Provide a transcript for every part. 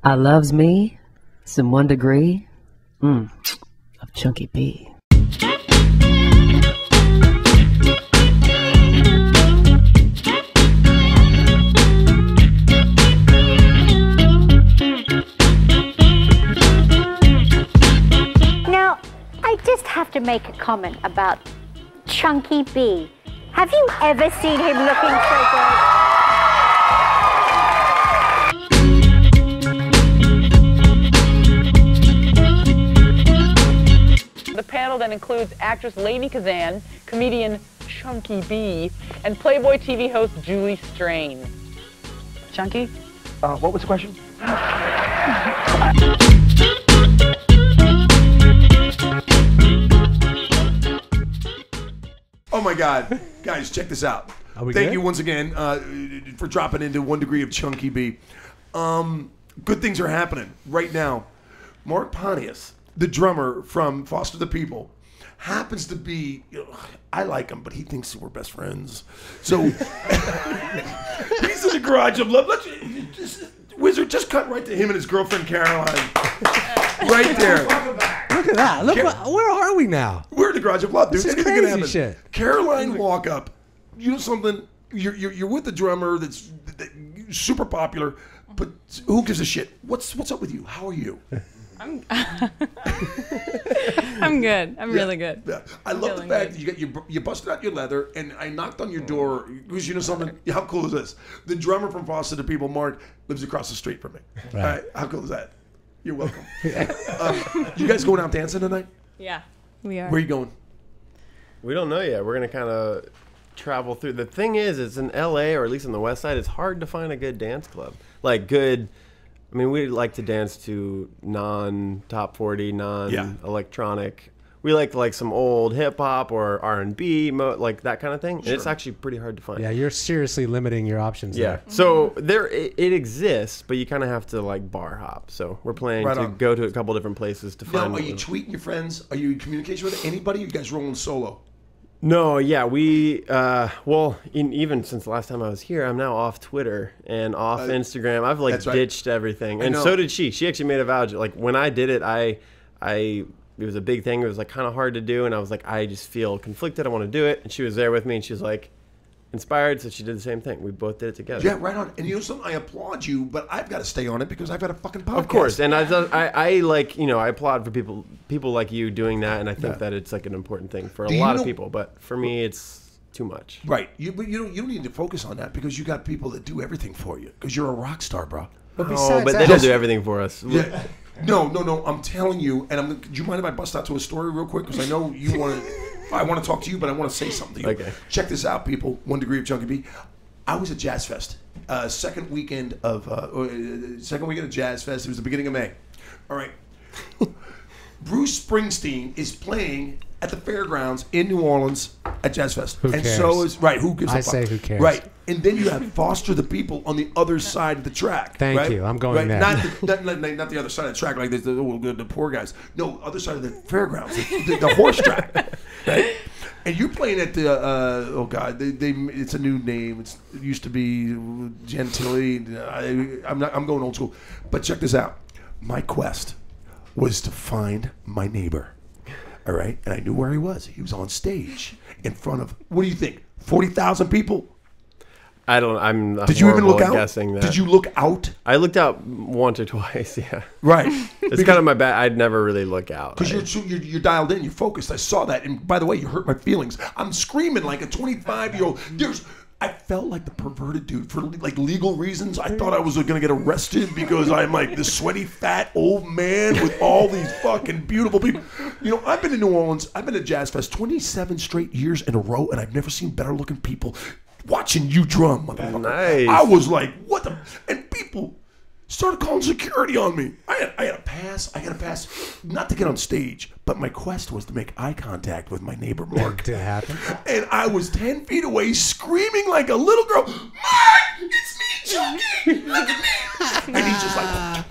I loves me some 1 degree of Chunky B. Now, I just have to make a comment about Chunky B. Have you ever seen him looking so good? The panel then includes actress Lady Kazan, comedian Chunky B, and Playboy TV host Julie Strain. Chunky? What was the question? Oh my God, guys, check this out. Thank you once again for dropping into 1 degree of Chunky B. Good things are happening right now. Mark Pontius, the drummer from Foster the People, happens to be, I like him, but he thinks we're best friends. So he's in the garage of love. Wizard, just cut right to him and his girlfriend Caroline. Right there. Look at that. Look, where are we now? We're in the garage of love, dude. This is crazy shit. Caroline walk up. You know something? You're with the drummer that's super popular, but who gives a shit? What's up with you? How are you? I'm good. I'm really good. Yeah. I love the fact that you busted out your leather, and I knocked on your door because you know something. How cool is this? The drummer from Foster the People, Mark, lives across the street from me. Right. All right, how cool is that? You're welcome. You guys going out dancing tonight? Yeah, we are. Where are you going? We don't know yet. We're gonna kind of travel through. The thing is, it's in LA, or at least on the West Side. It's hard to find a good dance club. Like good. I mean, we like to dance to non-top 40, non-electronic. We like some old hip hop or R&B, like that kind of thing. Sure. And it's actually pretty hard to find. Yeah, you're seriously limiting your options. Yeah. There. So it exists, but you kind of have to like bar hop. So we're planning to go to a couple different places to find. Now, are you tweeting your friends? Are you in communication with anybody? Or are you guys rolling solo? No, yeah, we, well, even since the last time I was here, I'm now off Twitter and off Instagram. I've like ditched everything. And so did she. She actually made a vow. Like when I did it, it was a big thing. It was like kind of hard to do. And I was like, I just feel conflicted. I want to do it. And she was there with me and she was like inspired. So she did the same thing. We both did it together. Yeah, right on. And you know something? I applaud you, but I've got to stay on it because I've got a fucking podcast. Of course. And I like, you know, I applaud for people like you doing that. And I think that it's like an important thing for a lot of people. But for me, it's too much. Right. But you don't need to focus on that because you got people that do everything for you because you're a rock star, bro. But besides but they don't do everything for us. Yeah. No. I'm telling you. And do you mind if I bust out to a story real quick? Because I know you want to. I want to talk to you, but I want to say something to you. Okay. Check this out, people. 1 degree of Chunky B. I was at Jazz Fest. Second weekend of Jazz Fest. It was the beginning of May. All right. Bruce Springsteen is playing at the fairgrounds in New Orleans at Jazz Fest. Who cares? So is who gives a fuck? I say who cares. Right. And then you have Foster the People on the other side of the track. Thank you. I'm going there. Not the other side of the track like the poor guys. No, other side of the fairgrounds, the horse track. Right? And you're playing at the oh god, it's a new name. It used to be Gentilly. I'm going old school. But check this out. My quest was to find my neighbor. All right, and I knew where he was. He was on stage in front of, what do you think, 40,000 people? I don't. I'm. Did you even look out? Guessing that. Did you look out? I looked out once or twice. Yeah. Right. It's kind of my bad. I'd never really look out. Because you're dialed in. You're focused. I saw that. And by the way, you hurt my feelings. I'm screaming like a 25-year-old. I felt like the perverted dude for like legal reasons. I thought I was going to get arrested because I'm like this sweaty, fat old man with all these fucking beautiful people. You know, I've been in New Orleans. I've been at Jazz Fest 27 straight years in a row, and I've never seen better looking people watching you drum, motherfucker. Nice. I was like, what the? And people started calling security on me. I had a pass. I got a pass not to get on stage, but my quest was to make eye contact with my neighbor Mark. Did it happen? And I was 10 feet away screaming like a little girl, Mark, it's me, Chunky, look at me. And he's just like...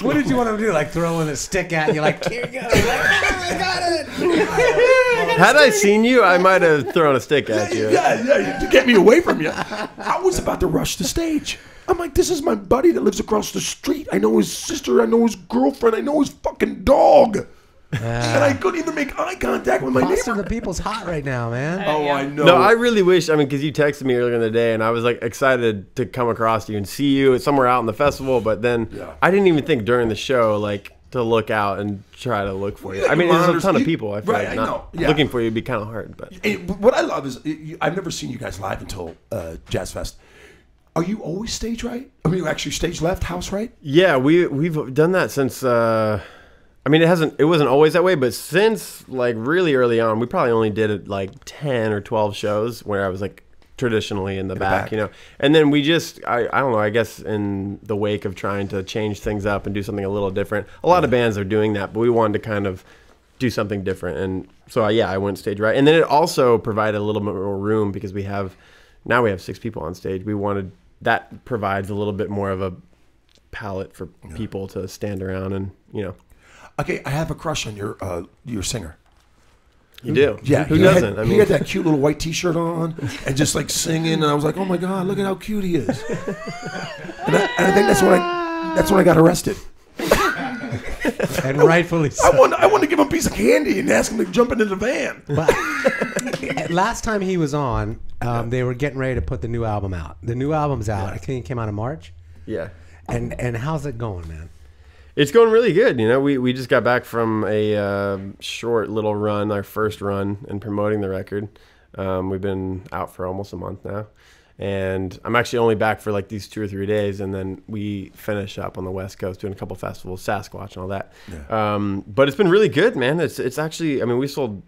What did you want him to do? Like throwing a stick at you? Like, here you go. Like, I got it. Had I seen you, I might have thrown a stick at you. Yeah, to get me away from you. I was about to rush the stage. I'm like, this is my buddy that lives across the street. I know his sister. I know his girlfriend. I know his fucking dog. And I couldn't even make eye contact with my Boston, neighbor. the people's hot right now, man. Oh, I know. No, I really wish. I mean, because you texted me earlier in the day, and I was like excited to come across you and see you somewhere out in the festival. But then I didn't even think during the show like to look out and try to look for you. I mean, there's a ton of people. I feel like looking for you would be kind of hard. But what I love is I've never seen you guys live until Jazz Fest. Are you always stage right? I mean, you actually stage left, house right? Yeah, we've done that since. I mean, it wasn't always that way, but since like really early on, we probably only did it like 10 or 12 shows where I was like traditionally in the back, you know. And then we just, I don't know, I guess in the wake of trying to change things up and do something a little different, a lot of bands are doing that, but we wanted to kind of do something different. And so, I went stage right. And then it also provided a little bit more room because now we have 6 people on stage. That provides a little bit more of a palette for people to stand around and, you know. Okay, I have a crush on your singer. You do? Yeah. Who doesn't? He had that cute little white T-shirt on and just like singing, and I was like, oh my God, look at how cute he is. and I think that's when I got arrested. And rightfully so. I wanted to give him a piece of candy and ask him to jump into the van. But last time he was on, they were getting ready to put the new album out. The new album's out. I think it came out in March. Yeah. And how's it going, man? It's going really good. You know, we just got back from a short little run, our first run in promoting the record. We've been out for almost a month now. And I'm actually only back for like these 2 or 3 days. And then we finish up on the West Coast doing a couple festivals, Sasquatch and all that. Yeah. But it's been really good, man. It's actually, I mean, we sold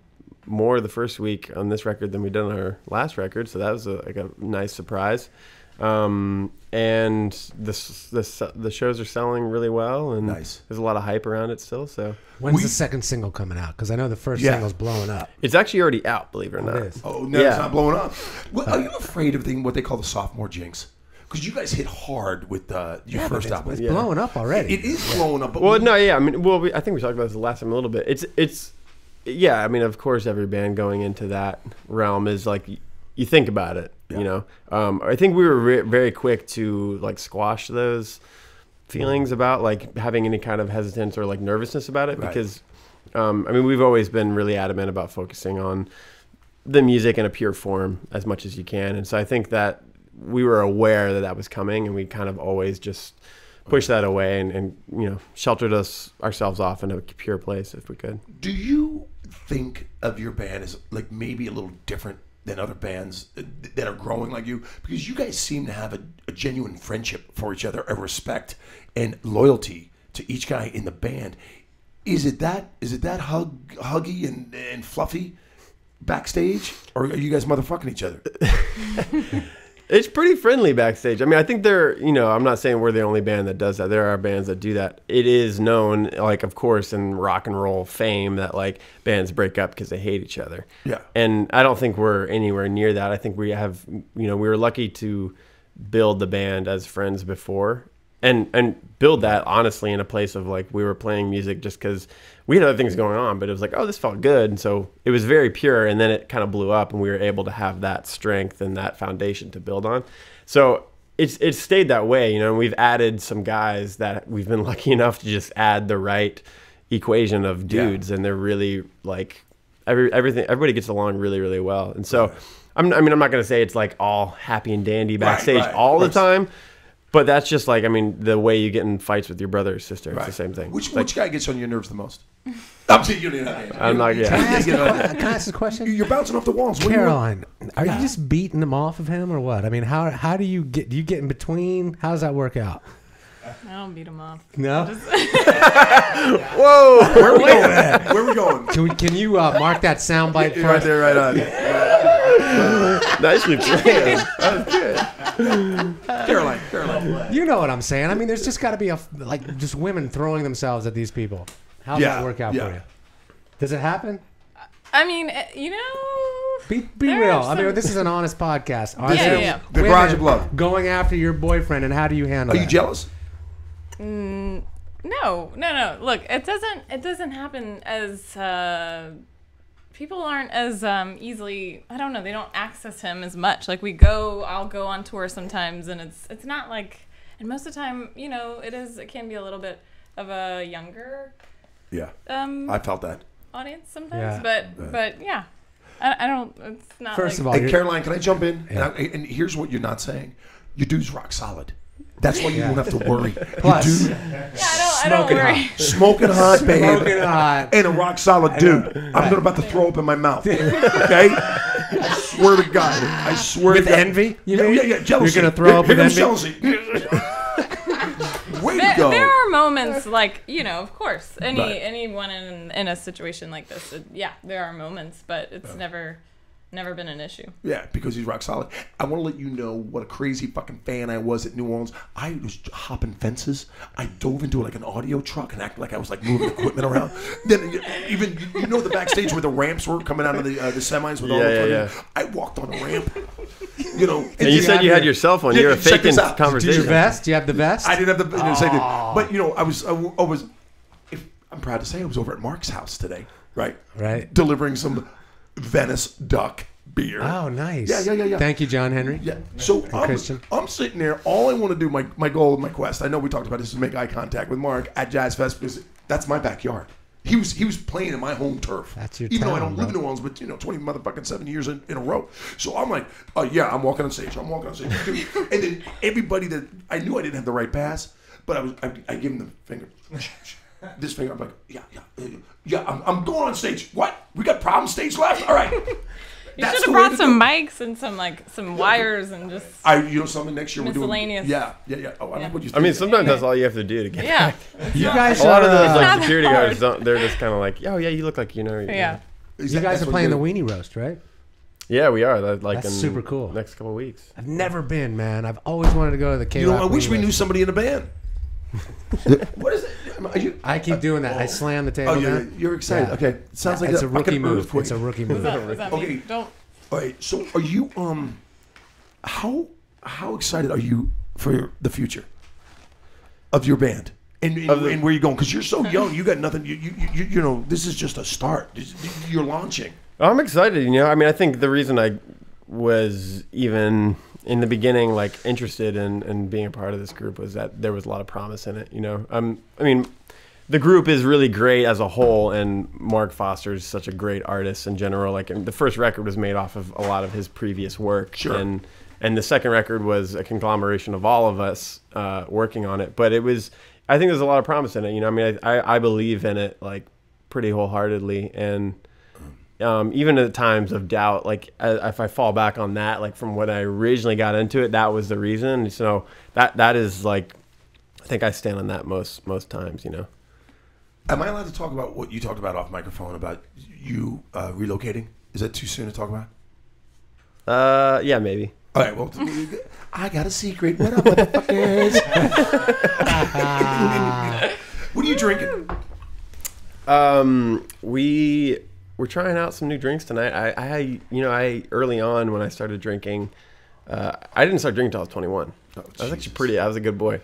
more the first week on this record than we did on our last record. So that was a nice surprise. And the shows are selling really well, and there's a lot of hype around it still. So when's the second single coming out? Because I know the first single's blowing up. It's actually already out, believe it or not. It is. Oh no, it's not blowing up. Well, are you afraid of what they call the sophomore jinx? Because you guys hit hard with your first album. It's blowing up already. It is blowing up. But I mean, I think we talked about this the last time a little bit. I mean, of course, every band going into that realm is like, you think about it, you know. I think we were very quick to like squash those feelings about like having any kind of hesitance or like nervousness about it, because I mean, we've always been really adamant about focusing on the music in a pure form as much as you can. And so I think that we were aware that was coming, and we kind of always just pushed that away and you know, sheltered ourselves off in a pure place if we could. Do you think of your band as like maybe a little different than other bands that are growing like you? Because you guys seem to have a genuine friendship for each other, a respect and loyalty to each guy in the band. Is it that huggy and fluffy backstage, or are you guys motherfucking each other? It's pretty friendly backstage. I mean, I think I'm not saying we're the only band that does that. There are bands that do that. It is known, like, of course, in rock and roll fame that, like, bands break up because they hate each other. Yeah. And I don't think we're anywhere near that. I think we have, we were lucky to build the band as friends before and build that, honestly, in a place of, like, we were playing music just because we had other things going on, but it was like, oh, this felt good. And so it was very pure, and then it kind of blew up, and we were able to have that strength and that foundation to build on. So it's stayed that way, and we've added some guys that we've been lucky enough to just add the right equation of dudes, and they're really, like, everybody gets along really, really well. And so, I'm not going to say it's like all happy and dandy backstage all the time, but that's just like, I mean, the way you get in fights with your brother or sister. It's the same thing. Which guy gets on your nerves the most? I'm not. Can I ask a question? You're bouncing off the walls. Caroline, are you just beating them off of him or what? I mean, how do you get? Do you get in between? How does that work out? I don't beat him off. No. Whoa! Where are we going? Where are we going? Can you mark that soundbite for right us? there, right on. Nicely played. That was good. Caroline. You know what I'm saying? I mean, there's just got to be just women throwing themselves at these people. How does that work out for you? Does it happen? I mean, Be real. I mean, this is an honest podcast. Yeah. The garage of love. Going after your boyfriend, and how do you handle that? Are you jealous? No. Look, it doesn't happen as people aren't as easily. I don't know. They don't access him as much. Like I'll go on tour sometimes, and it's not like And most of the time, you know, it can be a little bit of a younger I felt that audience sometimes, but yeah. I don't. It's not. First like, of all, hey, Caroline, can I jump in? Yeah. And here's what you're not saying. Your dude's rock solid. That's why you don't have to worry. Plus, I don't worry. Smoking hot, babe. Smoking hot. And a rock solid dude. I'm about to throw up in my mouth. Okay? I swear to God. I swear with to God. envy? Yeah, jealousy. You're going to throw up with envy? Jealousy. Way to go. There are moments like, you know, of course, anyone in a situation like this, there are moments, but it's never been an issue. Yeah, because he's rock solid. I want to let you know what a crazy fucking fan I was at New Orleans. I was hopping fences. I dove into like an audio truck and acted like I was like moving equipment around. Then even you know the backstage where the ramps were coming out of the semis with all the fucking. I walked on a ramp. You know, and you said you had your cell phone. You were faking conversation. Did your vest? Do you have the vest? I didn't have the but you know, I was. I'm proud to say I was over at Mark's house today. Right. Delivering some Venice duck beer. Oh, nice. Yeah. Thank you, John Henry. Yeah. So Christian. I'm sitting there. All I want to do, my goal, my quest. I know we talked about this, is make eye contact with Mark at Jazz Fest because that's my backyard. He was playing in my home turf. That's your Even town, though I don't live in bro. New Orleans, but you know, 7 years in a row. So I'm like, I'm walking on stage. Dude. And then everybody that I knew I didn't have the right pass, but I give him the finger. This finger, I'm like, yeah. I'm going on stage. What? We got problem stage left? All right. You should have brought some mics and some wires and just. Something next year we're doing. Miscellaneous. Yeah. Oh, I like what you. I mean, sometimes that's all you have to do to get. Yeah. You guys. A lot of those like Not security hard. guards, they're just kind of like, oh yeah, you look like you know. Yeah. You guys are playing the Weenie Roast, right? Yeah, we are. That's super cool. Next couple of weeks. I've never been, man. I've always wanted to go to the K. I wish we knew somebody in the band. What is it? I keep doing that. I slam the table. You're excited. Yeah. Okay, it sounds like it's a rookie fucking move. earthquake. It's a rookie move. What does that mean? Okay. Don't. All right. So, are you how excited are you for the future of your band and where you're going? Because you're so young, you got nothing. You know, this is just a start. You're launching. I'm excited. I mean, I think the reason I was even in the beginning like interested in being a part of this group was that there was a lot of promise in it. I mean, the group is really great as a whole, and Mark Foster is such a great artist in general. Like, the first record was made off of a lot of his previous work, sure. And the second record was a conglomeration of all of us working on it. But I think there's a lot of promise in it. I mean, I believe in it like pretty wholeheartedly, and even at times of doubt, like if I fall back on that, like from when I originally got into it, that was the reason. So that is like, I think I stand on that most times. Am I allowed to talk about what you talked about off microphone about you relocating? Is that too soon to talk about? Yeah, maybe. All right, well, I got a secret. What up, motherfuckers? What are you drinking? We're trying out some new drinks tonight. I early on when I started drinking, I didn't start drinking until I was 21. I was actually I was a good boy.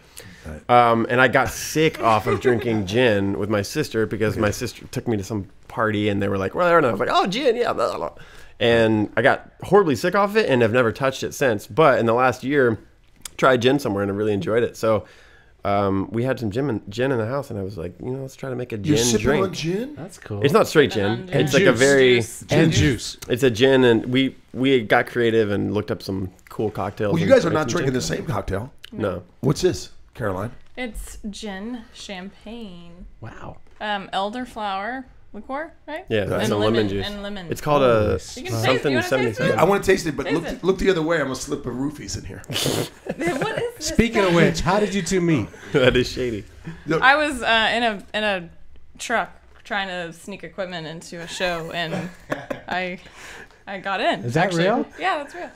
And I got sick off of drinking gin with my sister because my sister took me to some party and they were like, well, I don't know. I was like, oh, gin, yeah, blah, blah. And I got horribly sick off it and have never touched it since. But in the last year, tried gin somewhere and I really enjoyed it. So we had some gin in the house and I was like, let's try to make a gin You're sipping drink. On gin? That's cool. It's not straight gin. It's like a very juice. It's a gin, and we got creative and looked up some cool cocktails. Well, you guys are not drinking the same cocktail. No. What's this, Caroline? It's gin champagne. Wow. Elderflower liqueur, right? Yeah, and lemon juice. And lemon. It's called a something 77. I want to taste it, but look the other way. I'm gonna slip a roofies in here. What is this? Speaking of which, how did you two meet? That is shady. I was in a truck trying to sneak equipment into a show, and I got in. Is that real? Yeah, that's real.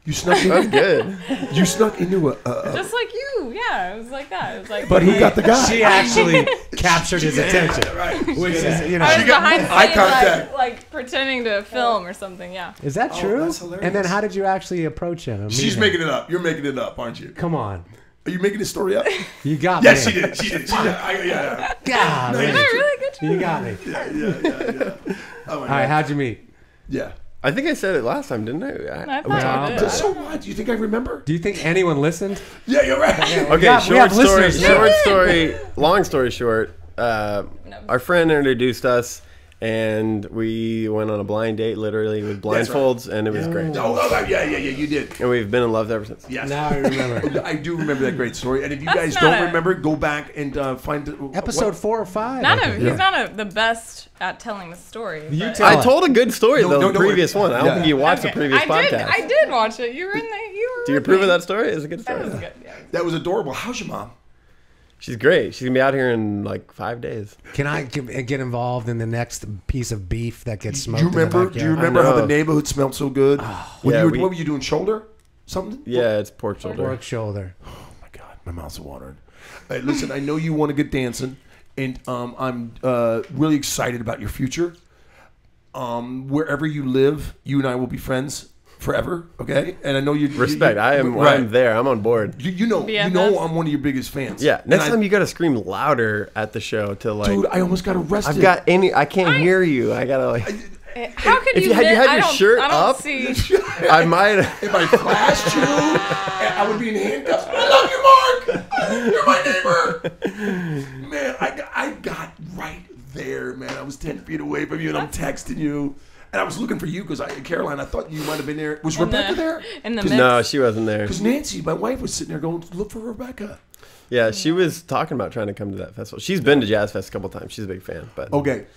You snuck in. That's good. You snuck into a just like you. Yeah, it was like that. It was like. But who got the guy? She actually captured his attention. Right. Which is, I was behind eye stage, contact. like pretending to film or something. Yeah. Is that true? That's hilarious. And then how did you actually approach him? She's making it up. You're making it up, aren't you? Come on. Are you making this story up? You got Yes, me. she did. She did. Yeah. God, Did I really get you? you got me. Yeah. Oh, All right, how'd you meet? Yeah. I think I said it last time, didn't I? I thought I did. So what? Do you think I remember? Do you think anyone listened? Yeah, you're right. Okay, short story, long story short. Our friend introduced us, and we went on a blind date, literally with blindfolds, and it was great. Yeah, you did. And we've been in love ever since. Yes. Now I remember. I do remember that great story. And if you guys don't remember, go back and find episode 4 or 5. He's not the best at telling the story. I told a good story the previous one. I don't think you watched the previous podcast. I did watch it. You were in there. Do you approve of that story? It's a good story. That was good. Yeah. That was adorable. How's your mom? She's great. She's gonna be out here in like 5 days. Can I get involved in the next piece of beef that gets smoked? Do you remember how the neighborhood smelled so good? What were you doing? Shoulder? Something? Yeah, it's pork shoulder. Pork shoulder. Oh my God, my mouth's watering. Hey, listen, I know you want to get dancing, and I'm really excited about your future. Wherever you live, you and I will be friends forever, okay? And I know you respect. I'm there. I'm on board. You know I'm one of your biggest fans. Yeah. Next time you gotta scream louder at the show to like. Dude, I almost got arrested. I can't hear you. I gotta like. How could you? Had your shirt up, see. I might. If I flashed you, I would be in handcuffs. I love you, Mark. You're my neighbor. Man, I got right there, man. I was 10 feet away from you, and I'm texting you. And I was looking for you because Caroline, I thought you might have been there. Was Rebecca there? No, she wasn't there. Because Nancy, my wife, was sitting there going, look for Rebecca. Yeah, she was talking about trying to come to that festival. She's been to Jazz Fest a couple times. She's a big fan. But okay,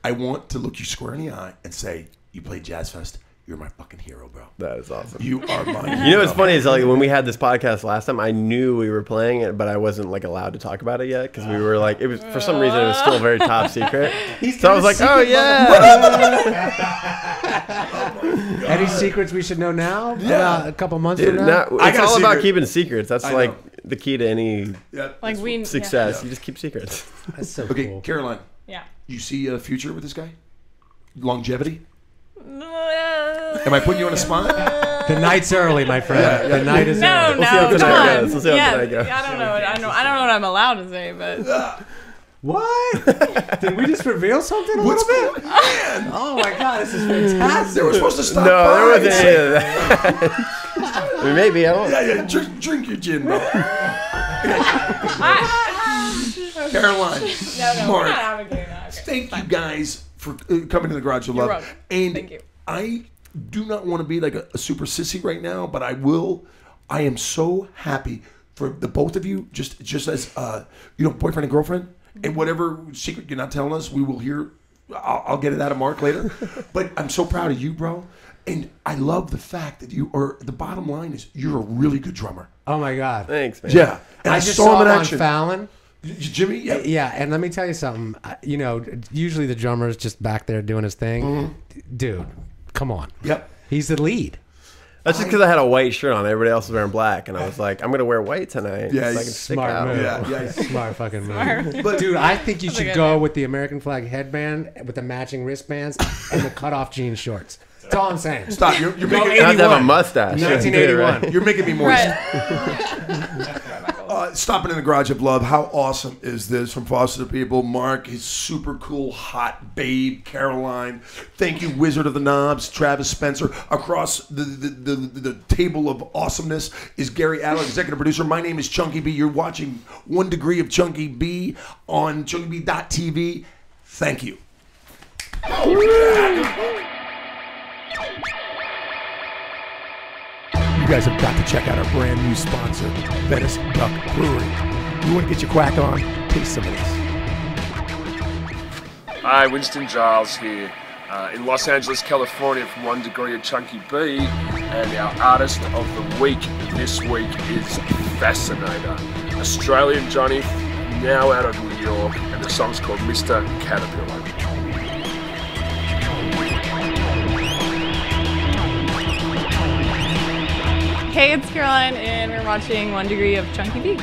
I want to look you square in the eye and say, you played Jazz Fest. You're my fucking hero, bro. That is awesome. You are my hero. You know what's funny is like when we had this podcast last time, I knew we were playing it, but I wasn't like allowed to talk about it yet because we were like, it was for some reason it was still very top secret. So I was like, oh yeah. Any secrets we should know now? Yeah. A couple months from now? It's all about keeping secrets. That's like the key to any success. Yeah. You just keep secrets. That's so cool. Okay, Caroline. Yeah. You see a future with this guy? Longevity? Am I putting you on a spot? The night's early, my friend. The night is early. We'll see how tonight goes. I don't know. I don't know what I'm allowed to say, but. What? Did we just reveal something a little bit? Man. Oh my God, this is fantastic. They were supposed to stop. No, there wasn't any of that. I mean, maybe I don't. Yeah. Drink your gin, bro. Caroline, Mark, thank you guys for coming to the Garage of Love. And thank you. I do not want to be like a super sissy right now, but I will. I am so happy for the both of you, just as boyfriend and girlfriend, and whatever secret you're not telling us, we will hear. I'll get it out of Mark later. But I'm so proud of you, bro. And I love the fact that the bottom line is you're a really good drummer. Oh my God. Thanks, man. Yeah. And I just saw him on Fallon. Jimmy? Yeah, and let me tell you something. Usually the drummer's just back there doing his thing. Mm-hmm. Dude, come on. Yep. He's the lead. That's just because I had a white shirt on. Everybody else was wearing black, and I was like, I'm gonna wear white tonight. Yeah, so I can stick smart out. move. Yeah. Smart fucking move. But dude, I think you should go with the American flag headband with the matching wristbands and the cutoff jean shorts. That's all I'm saying. Stop. You're making me have to have a mustache. 1981. You're making me moist. Stopping in the Garage of Love. How awesome is this from Foster the People? Mark, his super cool, hot babe, Caroline. Thank you, Wizard of the Knobs, Travis Spencer. Across the table of awesomeness is Gary Adler, executive producer. My name is Chunky B. You're watching 1 Degree of Chunky B on chunkyb.tv. Thank you. You guys have got to check out our brand new sponsor, Venice Duck Brewery. You want to get your quack on? Taste some of this. Hi, Winston Giles here in Los Angeles, California from 1 Degree of Chunky B, and our artist of the week this week is Fascinator. Australian Johnny, now out of New York, and the song's called Mr. Caterpillar. Hey, it's Caroline, and we're watching 1 Degree of Chunky B.